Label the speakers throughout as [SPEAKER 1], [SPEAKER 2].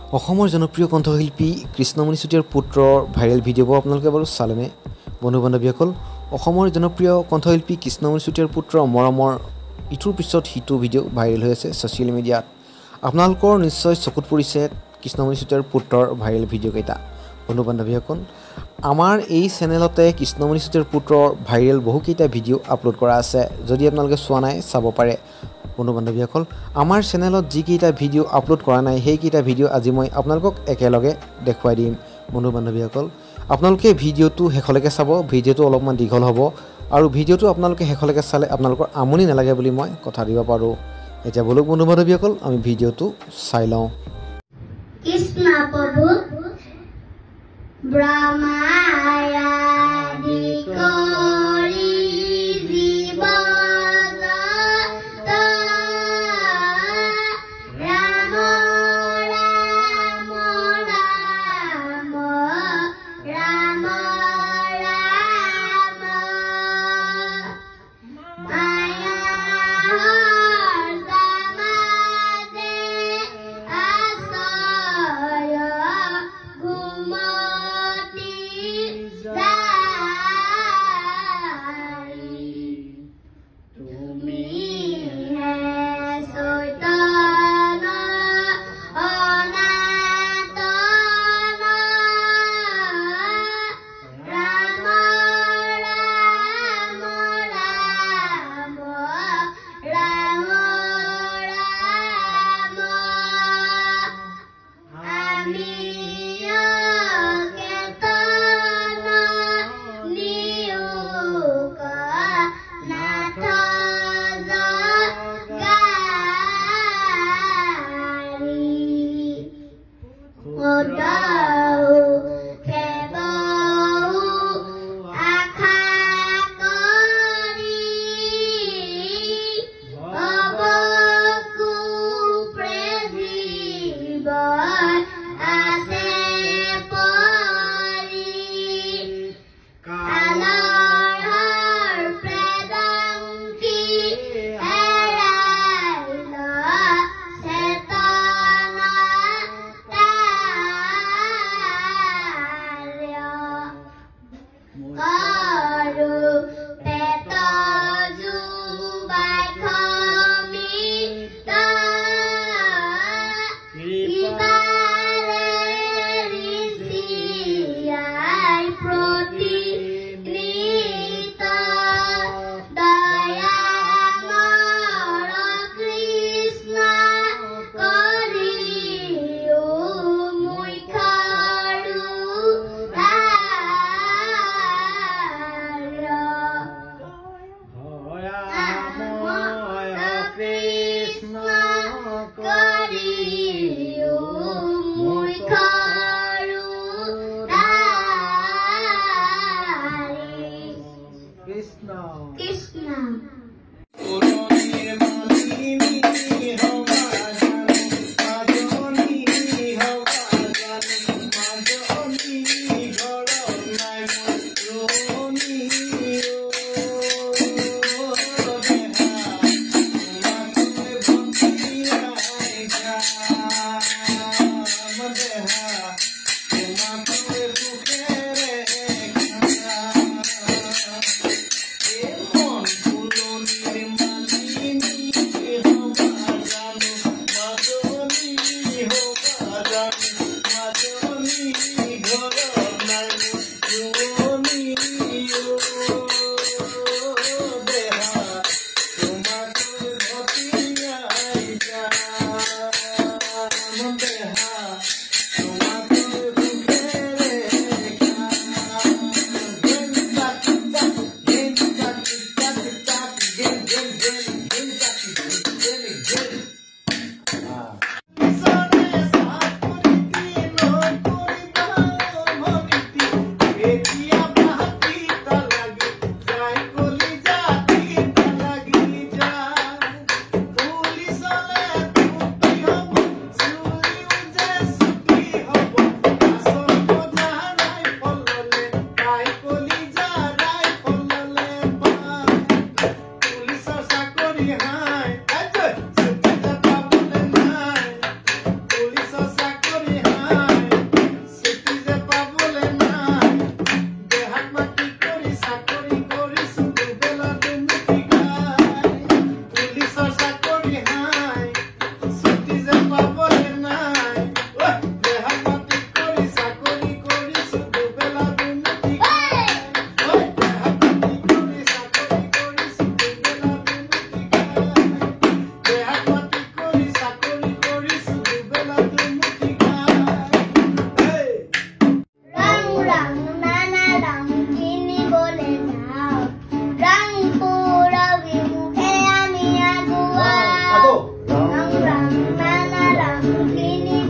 [SPEAKER 1] অসমৰ জনপ্ৰিয় কণ্ঠশিল্পী কৃষ্ণমণি চুতীয়াৰ পুত্ৰৰ ভাইৰেল ভিডিঅ'বোৰ আপোনালোকে বাৰু চালেনে বন্ধু বান্ধৱীসকল অসমৰ জনপ্ৰিয় কণ্ঠশিল্পী কৃষ্ণমণি চুতীয়াৰ পুত্ৰৰ মৰমৰ ইটোৰ পিছত সিটো ভিডিঅ' ভাইৰেল হৈ আছে ছ'চিয়েল মিডিয়াত আপোনালোকৰ নিশ্চয় চকুত পৰিছে কৃষ্ণমণি চুতীয়াৰ পুত্ৰৰ ভাইৰেল ভিডিঅ'কেইটা বন্ধু বান্ধৱীসকল আমাৰ এই চেনেলতে কৃষ্ণমণি চুতীয়াৰ পুত্ৰৰ ভাইৰেল বহুকেইটা ভিডিঅ' আপলোড কৰা আছে যদি আপোনালোকে চোৱা নাই চাব পাৰে বন্ধু বান্ধৱীসকল আমাৰ চেনেলত যিকেইটা ভিডিঅ' আপলোড কৰা নাই সেইকেইটা ভিডিঅ' আজি মই আপোনালোকক একেলগে দেখুৱাই দিম বন্ধু বান্ধৱীসকল আপোনালোকে ভিডিঅ'টো শেষলৈকে চাব ভিডিঅ'টো অলপমান দীঘল হ'ব আৰু ভিডিঅ'টো আপোনালোকে শেষলৈকে চালে আপোনালোকৰ আমনি নালাগে বুলি মই কথা দিব পাৰোঁ এতিয়া বলক বন্ধু বান্ধৱীসকল আমি ভিডিঅ'টো চাই লওঁ
[SPEAKER 2] কৃষ্ণ প্ৰভু ব্ৰহ্মায়াদি কৰি জীৱ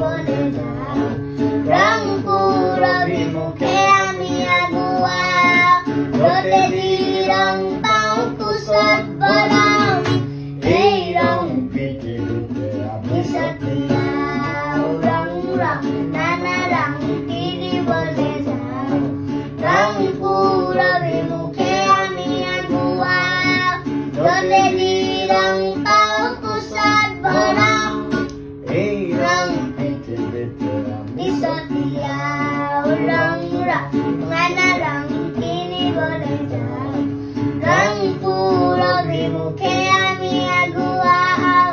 [SPEAKER 2] কিনিবলৈ যাওঁ ৰংপুৰ অভিমুখে আমি আগুৱাওঁ য'তে যি ৰং পাওঁ কোচত বনাওঁ এই ৰং পৃথিৱীতে আমি ছটিয়াওঁ ৰং ৰং নানা ৰং কিনিবলৈ যাওঁ ৰংপুৰ অভিমুখে আমি আগুৱাওঁ য'তে যি ৰং পাওঁ কোচত বনাওঁ এই ৰং পৃথিৱীতে আমি ছটিয়াওঁ ৰং ৰং নানা ৰং কিনিবলৈ যাওঁ ৰংপুৰ অভিমুখে আমি আগুৱাওঁ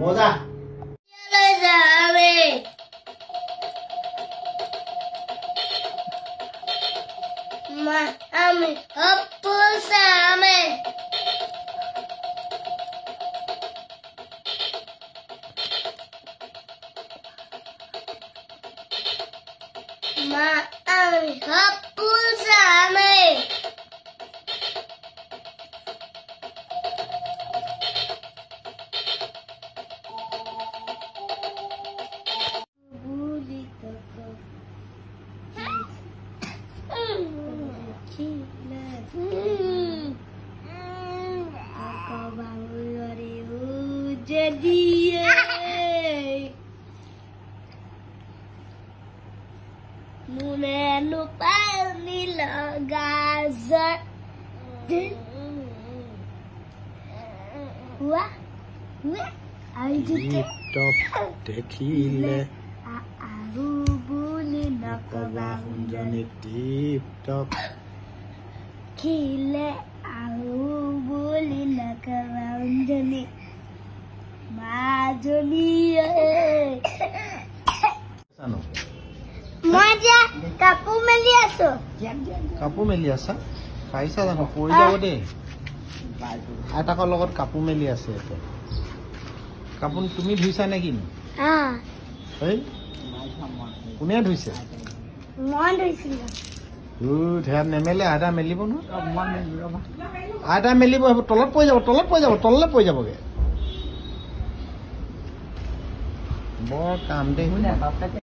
[SPEAKER 3] মজা
[SPEAKER 2] যাবে মা আমি অপ্পু সামে মা আমি অপ্পু সামে Mune lupa nila gazar Wah Ayo
[SPEAKER 3] top দেখিলে
[SPEAKER 2] Aku boleh nak
[SPEAKER 3] কবাহুঞ্জনি tip top
[SPEAKER 2] Kile Aku boleh nak keranjani Majoni
[SPEAKER 3] জানো
[SPEAKER 2] মই যে কাপোৰ মেলি আছো
[SPEAKER 3] কাপোৰ মেলি আছা পাইছা জানো পৰি যাব দেই আইতাকৰ লগত কাপোৰ মেলি আছে এতিয়া কাপোৰ তুমি ধুইছা নে কিনো এই কোনে ধুইছে
[SPEAKER 2] মই ধুইছিলো
[SPEAKER 3] ধ্যান নেমেলে আইতা মেলিব নহয় আইতা মেলিব সেইবোৰ তলত পৰি যাব তললৈ পৰি যাবগে বৰ কাম দেই